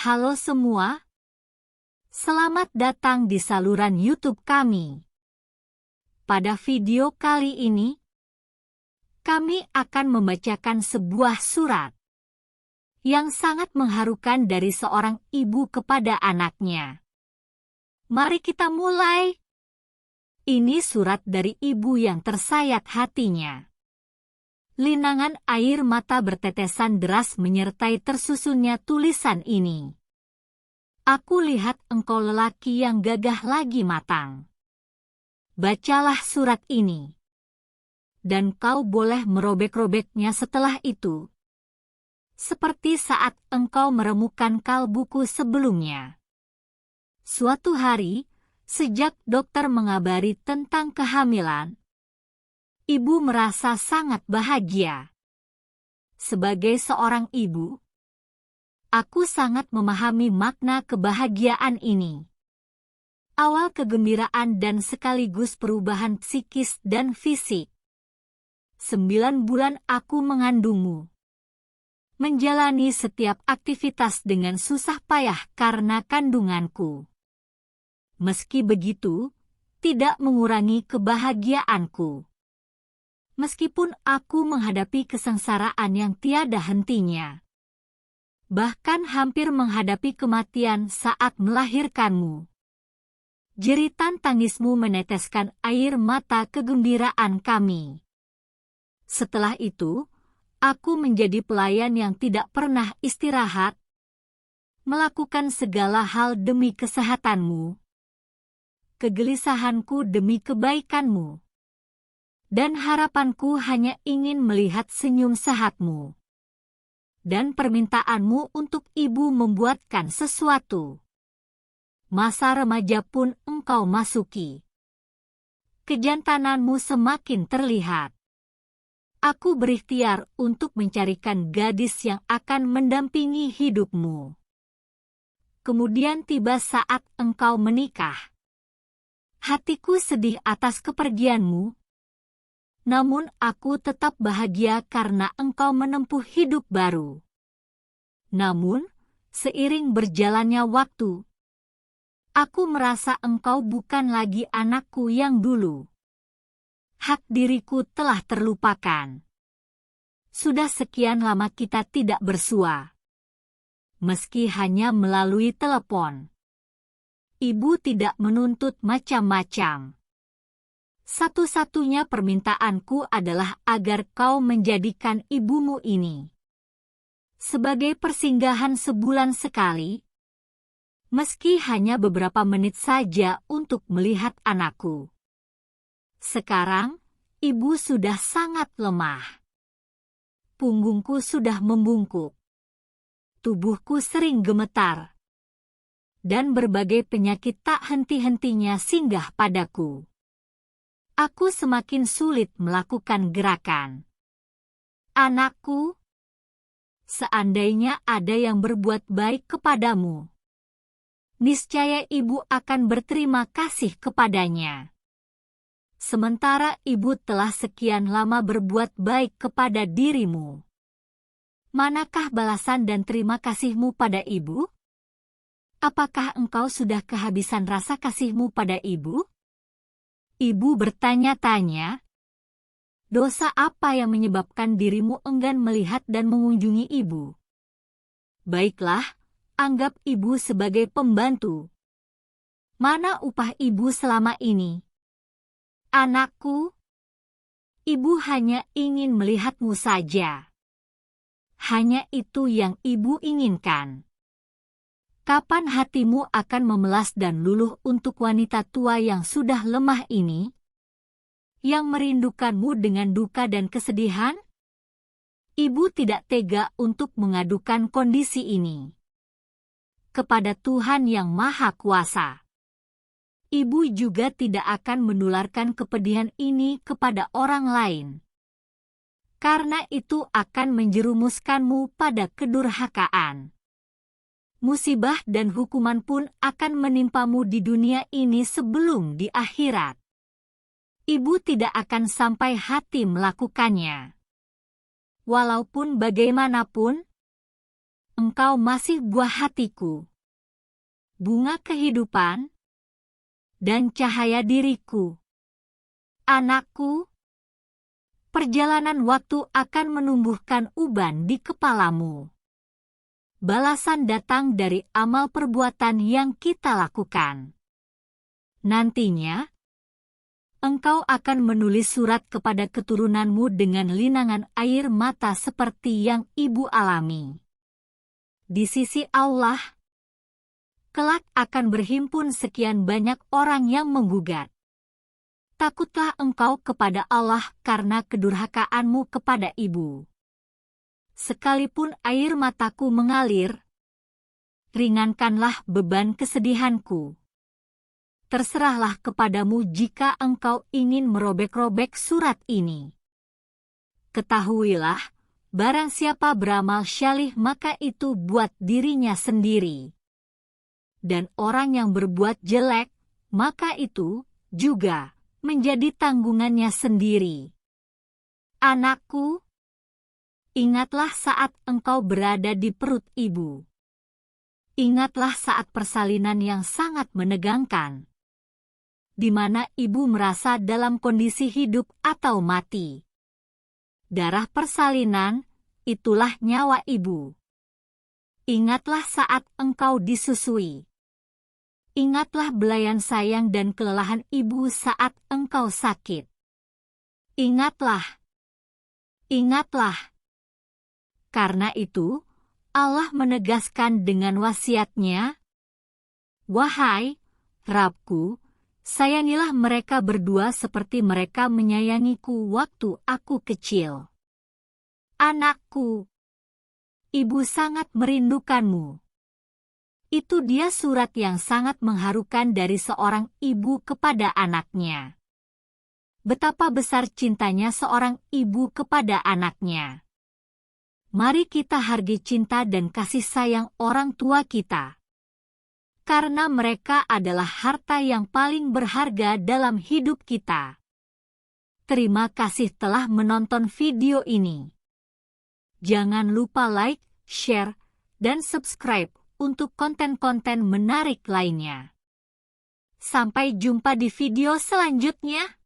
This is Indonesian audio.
Halo semua, selamat datang di saluran YouTube kami. Pada video kali ini, kami akan membacakan sebuah surat yang sangat mengharukan dari seorang ibu kepada anaknya. Mari kita mulai. Ini surat dari ibu yang tersayat hatinya. Linangan air mata bertetesan deras menyertai tersusunnya tulisan ini. Aku lihat engkau lelaki yang gagah lagi matang. Bacalah surat ini. Dan kau boleh merobek-robeknya setelah itu. Seperti saat engkau meremukan kalbuku sebelumnya. Suatu hari, sejak dokter mengabari tentang kehamilan, ibu merasa sangat bahagia. Sebagai seorang ibu, aku sangat memahami makna kebahagiaan ini. Awal kegembiraan dan sekaligus perubahan psikis dan fisik. 9 bulan aku mengandungmu. Menjalani setiap aktivitas dengan susah payah karena kandunganku. Meski begitu, tidak mengurangi kebahagiaanku. Meskipun aku menghadapi kesengsaraan yang tiada hentinya. Bahkan hampir menghadapi kematian saat melahirkanmu. Jeritan tangismu meneteskan air mata kegembiraan kami. Setelah itu, aku menjadi pelayan yang tidak pernah istirahat, melakukan segala hal demi kesehatanmu, kegelisahanku demi kebaikanmu. Dan harapanku hanya ingin melihat senyum sehatmu. Dan permintaanmu untuk ibu membuatkan sesuatu. Masa remaja pun engkau masuki. Kejantananmu semakin terlihat. Aku berikhtiar untuk mencarikan gadis yang akan mendampingi hidupmu. Kemudian tiba saat engkau menikah. Hatiku sedih atas kepergianmu. Namun aku tetap bahagia karena engkau menempuh hidup baru. Namun, seiring berjalannya waktu, aku merasa engkau bukan lagi anakku yang dulu. Hak diriku telah terlupakan. Sudah sekian lama kita tidak bersua. Meski hanya melalui telepon. Ibu tidak menuntut macam-macam. Satu-satunya permintaanku adalah agar kau menjadikan ibumu ini sebagai persinggahan sebulan sekali, meski hanya beberapa menit saja untuk melihat anakku. Sekarang, ibu sudah sangat lemah. Punggungku sudah membungkuk. Tubuhku sering gemetar. Dan berbagai penyakit tak henti-hentinya singgah padaku. Aku semakin sulit melakukan gerakan. Anakku, seandainya ada yang berbuat baik kepadamu, niscaya ibu akan berterima kasih kepadanya. Sementara ibu telah sekian lama berbuat baik kepada dirimu. Manakah balasan dan terima kasihmu pada ibu? Apakah engkau sudah kehabisan rasa kasihmu pada ibu? Ibu bertanya-tanya, dosa apa yang menyebabkan dirimu enggan melihat dan mengunjungi ibu? Baiklah, anggap ibu sebagai pembantu. Mana upah ibu selama ini? Anakku, ibu hanya ingin melihatmu saja. Hanya itu yang ibu inginkan. Kapan hatimu akan memelas dan luluh untuk wanita tua yang sudah lemah ini? Yang merindukanmu dengan duka dan kesedihan? Ibu tidak tega untuk mengadukan kondisi ini kepada Tuhan yang Maha Kuasa. Ibu juga tidak akan menularkan kepedihan ini kepada orang lain. Karena itu akan menjerumuskanmu pada kedurhakaan. Musibah dan hukuman pun akan menimpamu di dunia ini sebelum di akhirat. Ibu tidak akan sampai hati melakukannya. Walaupun bagaimanapun, engkau masih buah hatiku, bunga kehidupan, dan cahaya diriku. Anakku, perjalanan waktu akan menumbuhkan uban di kepalamu. Balasan datang dari amal perbuatan yang kita lakukan. Nantinya, engkau akan menulis surat kepada keturunanmu dengan linangan air mata seperti yang ibu alami. Di sisi Allah, kelak akan berhimpun sekian banyak orang yang menggugat. Takutlah engkau kepada Allah karena kedurhakaanmu kepada ibu. Sekalipun air mataku mengalir, ringankanlah beban kesedihanku. Terserahlah kepadamu jika engkau ingin merobek-robek surat ini. Ketahuilah, barang siapa beramal syalih maka itu buat dirinya sendiri. Dan orang yang berbuat jelek, maka itu juga menjadi tanggungannya sendiri. Anakku, ingatlah saat engkau berada di perut ibu. Ingatlah saat persalinan yang sangat menegangkan, di mana ibu merasa dalam kondisi hidup atau mati. Darah persalinan, itulah nyawa ibu. Ingatlah saat engkau disusui. Ingatlah belayan sayang dan kelelahan ibu saat engkau sakit. Ingatlah. Ingatlah. Karena itu, Allah menegaskan dengan wasiat-Nya, "Wahai Rabbku, sayangilah mereka berdua seperti mereka menyayangiku waktu aku kecil. Anakku, ibu sangat merindukanmu." Itu dia surat yang sangat mengharukan dari seorang ibu kepada anaknya. Betapa besar cintanya seorang ibu kepada anaknya. Mari kita hargai cinta dan kasih sayang orang tua kita. Karena mereka adalah harta yang paling berharga dalam hidup kita. Terima kasih telah menonton video ini. Jangan lupa like, share, dan subscribe untuk konten-konten menarik lainnya. Sampai jumpa di video selanjutnya.